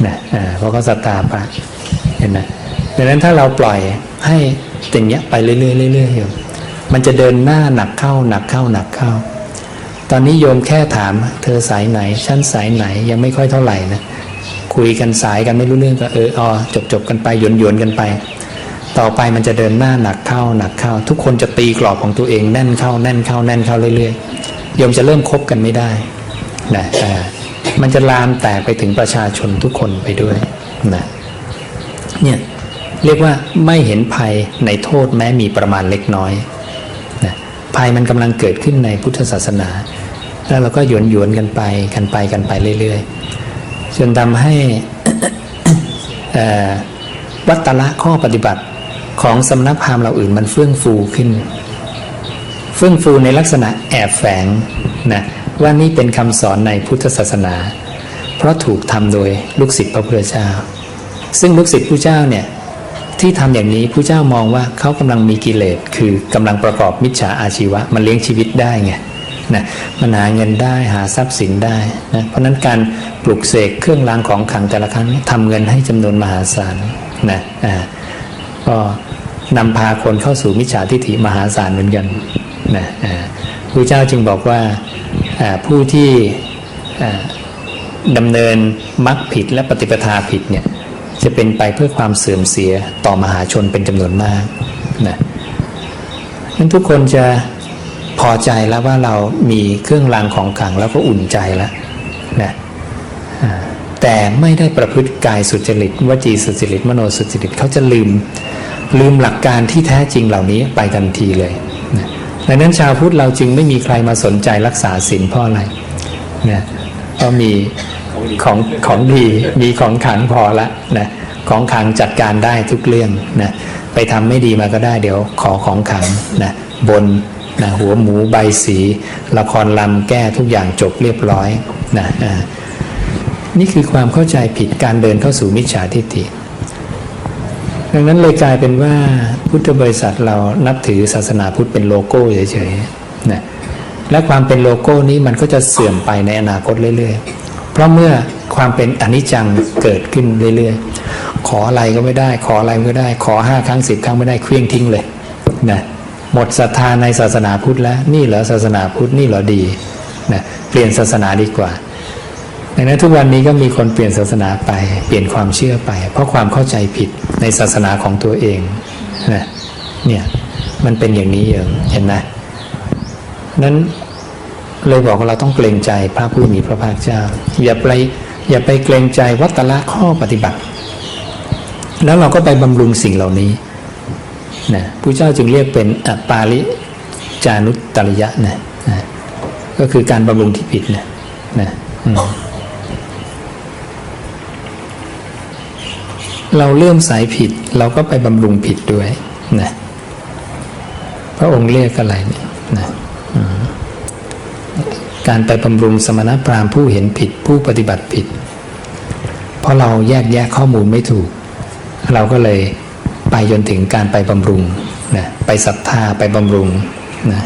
นะเพราะเขาศรัทธาพระเห็นไหมดังนั้นถ้าเราปล่อยให้อย่างเงี้ยไปเรื่อยๆเรื่อยๆอยู่มันจะเดินหน้าหนักเข้าตอนนี้โยมแค่ถามเธอสายไหนฉันสายไหนยังไม่ค่อยเท่าไหร่นะคุยกันสายกันไม่รู้เรื่องก็จบกันไปหยวนกันไปต่อไปมันจะเดินหน้าหนักเข้าทุกคนจะตีกรอบของตัวเองแน่นเข้าเรื่อยๆโยมจะเริ่มคบกันไม่ได้นะมันจะลามแตกไปถึงประชาชนทุกคนไปด้วยนะเนี่ยเรียกว่าไม่เห็นภัยในโทษแม้มีประมาณเล็กน้อยนะภัยมันกำลังเกิดขึ้นในพุทธศาสนาแล้วเราก็หยวนกันไปเรื่อยๆจนทำให้ วัตตะข้อปฏิบัติของสำนักพราหมณ์เราอื่นมันเฟื่องฟูในลักษณะแอบแฝงนะว่านี่เป็นคำสอนในพุทธศาสนาเพราะถูกทำโดยลูกศิษย์พระพุทธเจ้าซึ่งลูกศิษย์ผู้เจ้าเนี่ยที่ทำอย่างนี้ผู้เจ้ามองว่าเขากำลังมีกิเลสคือกำลังประกอบมิจฉาอาชีวะมันเลี้ยงชีวิตได้ไงนะมันหาเงินได้หาทรัพย์สินได้นะเพราะนั้นการปลุกเสกเครื่องรางของขลังแต่ละครั้งทำเงินให้จำนวนมหาศาลนะก็นำพาคนเข้าสู่มิจฉาทิฏฐิมหาศาลเหมือนกันนะพระเจ้าจึงบอกว่าผู้ที่ดำเนินมรรคผิดและปฏิปทาผิดเนี่ยจะเป็นไปเพื่อความเสื่อมเสียต่อมหาชนเป็นจำนวนมากนะนั้นทุกคนจะพอใจแล้วว่าเรามีเครื่องรางของขลังแล้วก็อุ่นใจแล้วนะแต่ไม่ได้ประพฤติกายสุจริตวจีสุจริตมโนสุจริตเขาจะลืมหลักการที่แท้จริงเหล่านี้ไปทันทีเลยนะดังนั้นชาวพุทธเราจึงไม่มีใครมาสนใจรักษาศีลเพราะอะไรนะเพราะมีของดีมีของขลังพอละนะของขลังจัดการได้ทุกเรื่องนะไปทำไม่ดีมาก็ได้เดี๋ยวขอของขลังนะบนนะหัวหมูใบสีละครลำแก้ทุกอย่างจบเรียบร้อยนะนี่คือความเข้าใจผิดการเดินเข้าสู่มิจฉาทิฏฐิดังนั้นเลยกลายเป็นว่าพุทธบริษัทเรานับถือศาสนาพุทธเป็นโลโก้เฉยๆนะและความเป็นโลโก้นี้มันก็จะเสื่อมไปในอนาคตเรื่อยๆเพราะเมื่อความเป็นอนิจจังเกิดขึ้นเรื่อยๆขออะไรก็ไม่ได้ขออะไรก็ได้ขอ5 ครั้ง 10 ครั้งไม่ได้เคลี้ยงทิ้งเลยนะหมดศรัทธาในศาสนาพุทธแล้วนี่เหรอศาสนาพุทธนี่เหรอดีนะเปลี่ยนศาสนาดีกว่าดังนั้นทุกวันนี้ก็มีคนเปลี่ยนศาสนาไปเปลี่ยนความเชื่อไปเพราะความเข้าใจผิดในศาสนาของตัวเองนะเนี่ยมันเป็นอย่างนี้เห็นไหมนั้นเลยบอกว่าเราต้องเกรงใจพระผู้มีพระภาคเจ้าอย่าไปเกรงใจวัตตะข้อปฏิบัติแล้วเราก็ไปบำรุงสิ่งเหล่านี้นะพระเจ้าจึงเรียกเป็นอปาริ จานุตตริยะนะก็คือการบำรุงที่ผิดนะเราเริ่มสายผิดเราก็ไปบำรุงผิดด้วยนะพระองค์เรียกอะไรเนี่ยนะการไปบำรุงสมณพราหมณ์ผู้เห็นผิดผู้ปฏิบัติผิดเพราะเราแยกข้อมูลไม่ถูกเราก็เลยไปจนถึงการไปบำรุงนะไปศรัทธาไปบำรุงนะ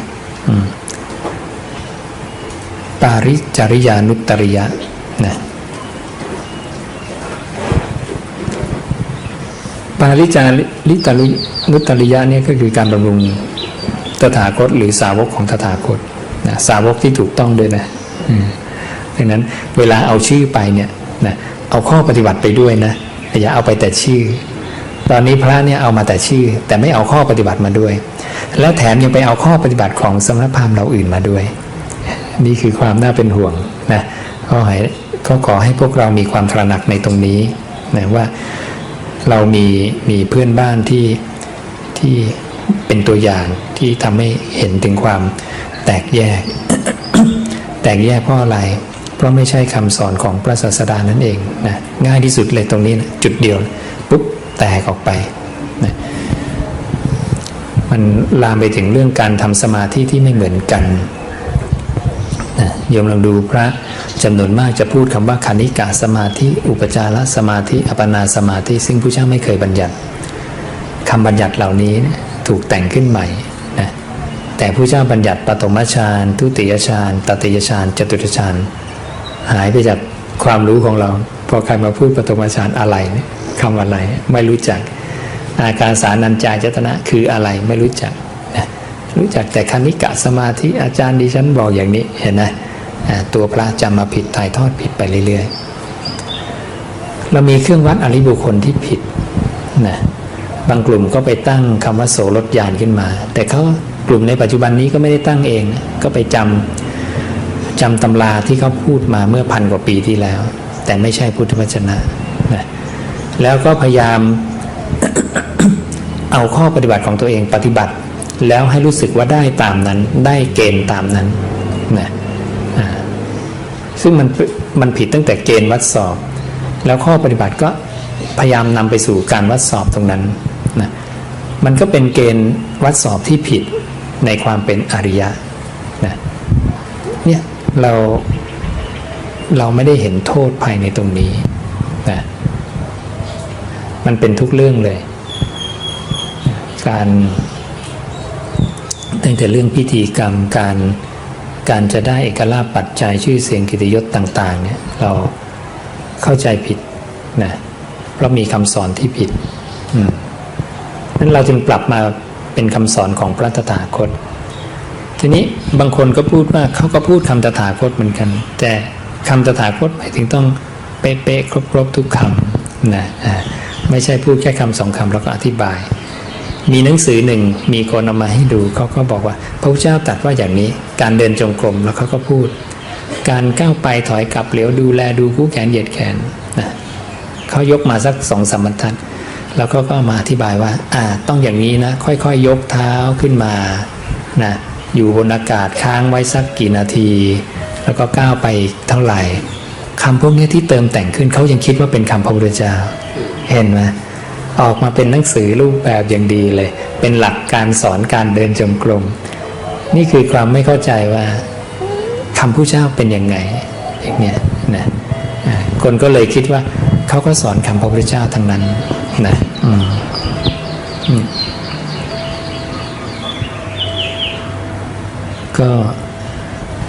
ปาริจริยานุตตริยะนะปาริจาริตรินุตตริยะเนี่ยก็คือการบำรุงตถาคตหรือสาวกของตถาคตนะสาวกที่ถูกต้องด้วยนะดังนั้นเวลาเอาชื่อไปเนี่ยนะเอาข้อปฏิบัติไปด้วยนะอย่าเอาไปแต่ชื่อตอนนี้พระเนี่ยเอามาแต่ชื่อแต่ไม่เอาข้อปฏิบัติมาด้วยแล้วแถมยังไปเอาข้อปฏิบัติของสมณพราหมณ์เราอื่นมาด้วยนี่คือความน่าเป็นห่วงนะก็ขอให้พวกเรามีความตระหนักในตรงนี้นะว่าเรามีเพื่อนบ้านที่เป็นตัวอย่างที่ทำให้เห็นถึงความแตกแยก แตกแยกเพราะอะไรเพราะไม่ใช่คำสอนของพระศาสดานั่นเองนะง่ายที่สุดเลยตรงนี้นะจุดเดียวปุ๊บแตกออกไปนะมันลามไปถึงเรื่องการทำสมาธิที่ไม่เหมือนกันนะโยมลองดูพระจำนวนมากจะพูดคำว่าคณิกะสมาธิอุปจารสมาธิอัปปนาสมาธิซึ่งพระเจ้าไม่เคยบัญญัติคำบัญญัติเหล่านี้ถูกแต่งขึ้นใหม่นะแต่พระเจ้าบัญญัติปฐมฌานทุติยฌานตติยฌานจตุตฌานหายไปจากความรู้ของเราพอใครมาพูดปฐมฌานอะไรคำอะไรไม่รู้จักอาการสานัญจายตนะคืออะไรไม่รู้จักนะรู้จักแต่คณิกะสมาธิอาจารย์ดิฉันบอกอย่างนี้เห็นไหมตัวพระจำมาผิดถ่ายทอดผิดไปเรื่อยๆเรามีเครื่องวัดอริบุคคลที่ผิดนะบางกลุ่มก็ไปตั้งคำว่าโสรถญาณขึ้นมาแต่เขากลุ่มในปัจจุบันนี้ก็ไม่ได้ตั้งเองก็ไปจำตำราที่เขาพูดมาเมื่อ1,000 กว่าปีที่แล้วแต่ไม่ใช่พุทธวจนะนะแล้วก็พยายาม เอาข้อปฏิบัติของตัวเองปฏิบัติแล้วให้รู้สึกว่าได้ตามนั้นได้เกณฑ์ตามนั้นนะซึ่งมันผิดตั้งแต่เกณฑ์วัดสอบแล้วข้อปฏิบัติก็พยายามนำไปสู่การวัดสอบตรงนั้นนะมันก็เป็นเกณฑ์วัดสอบที่ผิดในความเป็นอริยะนะเนี่ยเราไม่ได้เห็นโทษภายในตรงนี้นะมันเป็นทุกเรื่องเลยการตั้งแต่เรื่องพิธีกรรมการจะได้เอกลาภปัจจัยชื่อเสียงกิตติยศต่างๆเนี่ยเราเข้าใจผิดนะเพราะมีคำสอนที่ผิดนั้นเราจึงปรับมาเป็นคำสอนของพระตถาคตทีนี้บางคนก็พูดว่าเขาก็พูดคำตถาคตเหมือนกันแต่คำตถาคตหมายถึงต้องเป๊ะๆครบทุกคำนะไม่ใช่พูดแค่คำ2 คำแล้วก็อธิบายมีหนังสือหนึ่งมีคนเอามาให้ดูเขาก็บอกว่าพระพุทธเจ้าตรัสว่าอย่างนี้การเดินจงกรมแล้วเขาก็พูดการก้าวไปถอยกลับเหลียวดูแลดูคู่แขนเหยียดแขนนะเขายกมาสัก2-3 บรรทัดแล้วก็มาอธิบายว่าต้องอย่างนี้นะค่อยๆ ยกเท้าขึ้นมานะอยู่บนอากาศค้างไว้สักกี่นาทีแล้วก็ก้าวไปเท่าไหร่คำพวกนี้ที่เติมแต่งขึ้นเขายังคิดว่าเป็นคำพระพุทธเจ้าเห็นไหมออกมาเป็นหนังสือรูปแบบอย่างดีเลยเป็นหลักการสอนการเดินจงกรมนี่คือความไม่เข้าใจว่าคำพระเจ้าเป็นยังไงอย่างเนี้ยนะคนก็เลยคิดว่าเขาก็สอนคำพระพุทธเจ้าทั้งนั้นนะก็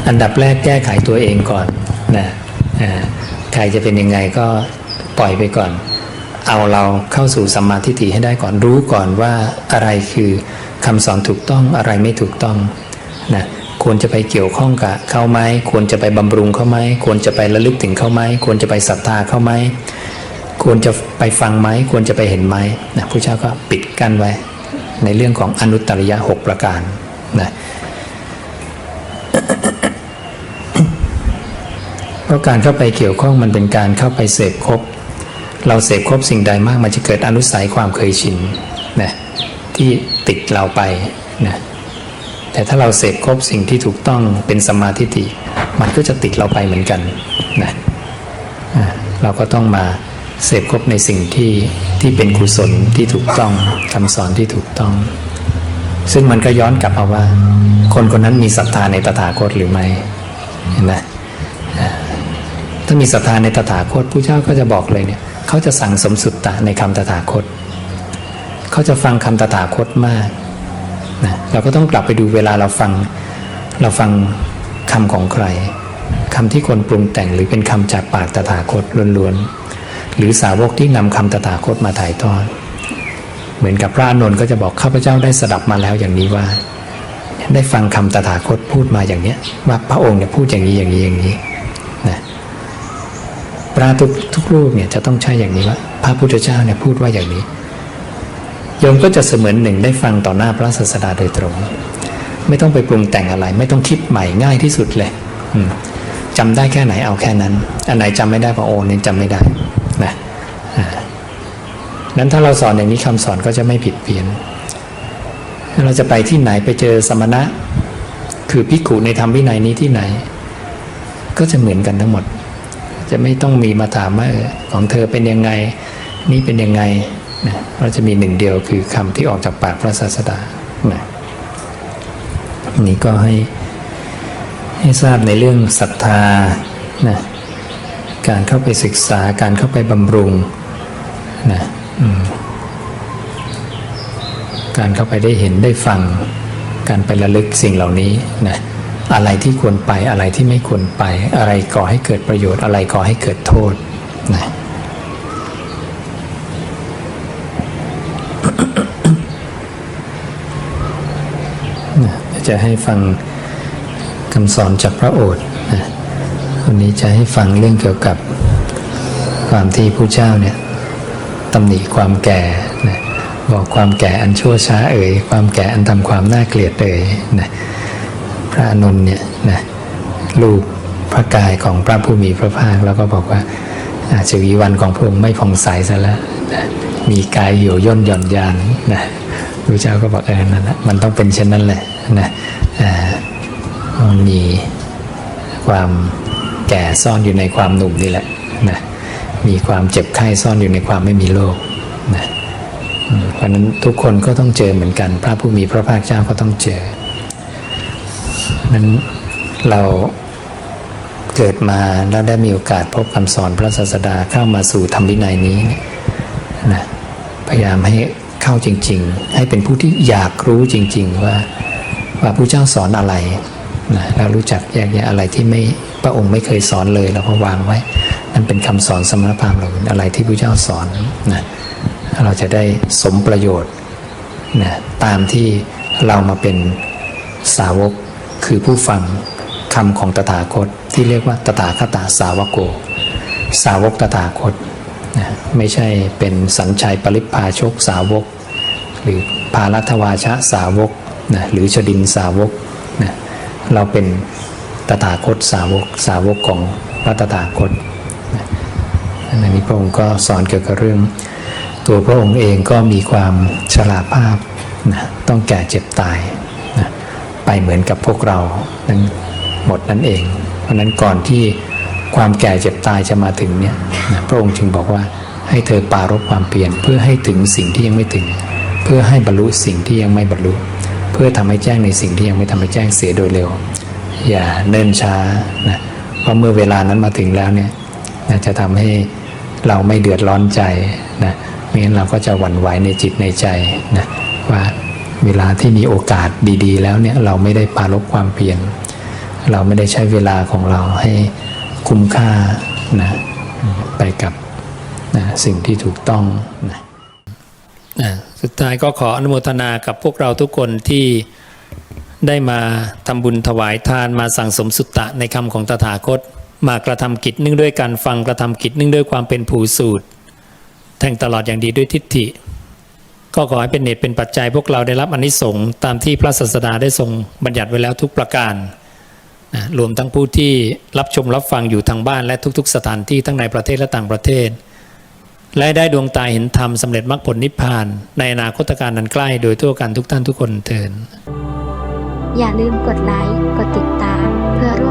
อันดับแรกแก้ไขตัวเองก่อนนะใครจะเป็นยังไงก็ปล่อยไปก่อนเอาเราเข้าสู่สัมมาทิฏฐิให้ได้ก่อนรู้ก่อนว่าอะไรคือคำสอนถูกต้องอะไรไม่ถูกต้องนะควรจะไปเกี่ยวข้องกับเขาไหมควรจะไปบำรุงเขาไหมควรจะไประลึกถึงเขาไหมควรจะไปศรัทธาเขาไหมควรจะไปฟังไหมควรจะไปเห็นไหมนะพระเจ้าก็ปิดกั้นไว้ในเรื่องของอนุตตริยะ6 ประการนะเพราะการเข้าไปเกี่ยวข้องมันเป็นการเข้าไปเสพครบเราเสพครบสิ่งใดมากมันจะเกิดอนุสัยความเคยชินนะที่ติดเราไปนะ แต่ถ้าเราเสพครบสิ่งที่ถูกต้องเป็นสัมมาทิฏฐิมันก็จะติดเราไปเหมือนกันนะเราก็ต้องมาเสพครบในสิ่งที่เป็นกุศลที่ถูกต้องคำสอนที่ถูกต้องซึ่งมันก็ย้อนกลับมาว่าคนคนนั้นมีศรัทธาในตถาคตหรือไม่เห็นไหมถ้ามีศรัทธาในตถาคตพระเจ้าก็จะบอกเลยเนี่ยเขาจะสั่งสมสุตตะในคำตถาคตเขาจะฟังคำตถาคตมากนะเราก็ต้องกลับไปดูเวลาเราฟังคำของใครคำที่คนปรุงแต่งหรือเป็นคำจากปากตถาคตล้วนๆหรือสาวกที่นำคำตถาคตมาถ่ายทอดเหมือนกับพระอานนท์ก็จะบอกข้าพเจ้าได้สดับมาแล้วอย่างนี้ว่าได้ฟังคำตถาคตพูดมาอย่างเนี้ยว่าพระองค์เนี่ยพูดอย่างนี้อย่างนี้อย่างนี้นะพระทุกรูปเนี่ยจะต้องใช้อย่างนี้ว่าพระพุทธเจ้าเนี่ยพูดว่าอย่างนี้โยมก็จะเสมือนหนึ่งได้ฟังต่อหน้าพระศาสดาโดยตรงไม่ต้องไปปรุงแต่งอะไรไม่ต้องคิดใหม่ง่ายที่สุดเลยจำได้แค่ไหนเอาแค่นั้นอันไหนจำไม่ได้พระโอเนี่ยจำไม่ได้นะนั้นถ้าเราสอนอย่างนี้คำสอนก็จะไม่ผิดเพี้ยนเราจะไปที่ไหนไปเจอสมณะคือภิกขุในธรรมวินัยนี้ที่ไหนก็จะเหมือนกันทั้งหมดจะไม่ต้องมีมาถามว่าของเธอเป็นยังไงนี่เป็นยังไงนะเราจะมีหนึ่งเดียวคือคำที่ออกจากปากพระศาสดานะนี่ก็ให้ทราบในเรื่องศรัทธานะการเข้าไปศึกษาการเข้าไปบำรุงนะการเข้าไปได้เห็นได้ฟังการไประลึกสิ่งเหล่านี้นะอะไรที่ควรไปอะไรที่ไม่ควรไปอะไรก่อให้เกิดประโยชน์อะไรก่อให้เกิดโทษนะจะให้ฟังคำสอนจากพระโอษฐ์นะวันนี้จะให้ฟังเรื่องเกี่ยวกับความที่พระเจ้าเนี่ยตำหนิความแก่นะบอกความแก่อันชั่วช้าความแก่อันทำความน่าเกลียดนะพระอานนท์เนี่ยนะรูปพระกายของพระผู้มีพระภาคแล้วก็บอกว่าชีวิตวันของพระองค์ไม่ผ่องใสซะแล้วนะมีกายเหี่ยวย่นหย่อนยานนะพระเจ้าก็บอกนั่นแหละมันต้องเป็นเช่นนั้นแหละนะมันมีความแก่ซ่อนอยู่ในความหนุ่มนี่แหละนะมีความเจ็บไข้ซ่อนอยู่ในความไม่มีโรคนะเพราะนั้นทุกคนก็ต้องเจอเหมือนกันพระผู้มีพระภาคเจ้าก็ต้องเจอนั้นเราเกิดมาแล้วได้มีโอกาสพบคำสอนพระศาสดาเข้ามาสู่ธรรมวินัยนี้นะพยายามให้เข้าจริงๆให้เป็นผู้ที่อยากรู้จริงๆว่าพระเจ้าสอนอะไรนะเรารู้จักแยกแยะอะไรที่ไม่พระองค์ไม่เคยสอนเลยเราก็วางไว้นั่นเป็นคำสอนสมณพราหมณ์เราอะไรที่พระเจ้าสอนนะเราจะได้สมประโยชน์นะตามที่เรามาเป็นสาวกคือผู้ฟังคำของตถาคตที่เรียกว่าตถาคตสาวโกสาวกตถาคตนะไม่ใช่เป็นสัญชัยปริพพาชกสาวกหรือภารัตวาชะสาวกนะหรือชดินสาวกนะเราเป็นตถาคตสาวกของพระตถาคตนะอันนี้พระองค์ก็สอนเกี่ยวกับเรื่องตัวพระองค์เองก็มีความชราภาพนะต้องแก่เจ็บตายนะไปเหมือนกับพวกเรานั้นหมดนั่นเองเพราะนั้นก่อนที่ความแก่เจ็บตายจะมาถึงเนี่ยนะพระองค์จึงบอกว่าให้เธอปรารภความเพียรเพื่อให้ถึงสิ่งที่ยังไม่ถึงเพื่อให้บรรลุสิ่งที่ยังไม่บรรลุเพื่อทำให้แจ้งในสิ่งที่ยังไม่ทำให้แจ้งเสียโดยเร็วอย่าเนิ่นช้านะเพราะเมื่อเวลานั้นมาถึงแล้วเนี่ยนะจะทำให้เราไม่เดือดร้อนใจนะไม่งั้นเราก็จะหวั่นไหวในจิตในใจนะว่าเวลาที่มีโอกาสดีๆแล้วเนี่ยเราไม่ได้ปรารภความเพียรเราไม่ได้ใช้เวลาของเราให้คุ้มค่านะไปกับนะสิ่งที่ถูกต้องนะสุดท้ายก็ขออนุโมทนากับพวกเราทุกคนที่ได้มาทำบุญถวายทานมาสั่งสมสุตตะในคำของตถาคตมากระทำกิจเนื่องด้วยการฟังกระทำกิจเนื่องด้วยความเป็นผู้สูตรแทงตลอดอย่างดีด้วยทิฏฐิก็ขอให้เป็นเหตุเป็นปัจจัยพวกเราได้รับอานิสงส์ตามที่พระศาสดาได้ทรงบัญญัติไว้แล้วทุกประการนะรวมทั้งผู้ที่รับชมรับฟังอยู่ทางบ้านและทุกๆสถานที่ทั้งในประเทศและต่างประเทศและได้ดวงตาเห็นธรรมสำเร็จมรรคผลนิพพานในอนาคตการนั้นใกล้โดยทั่วกันทุกท่านทุกคนเทอญ อย่าลืมกดไลค์ กดติดตาม เพื่อร่วม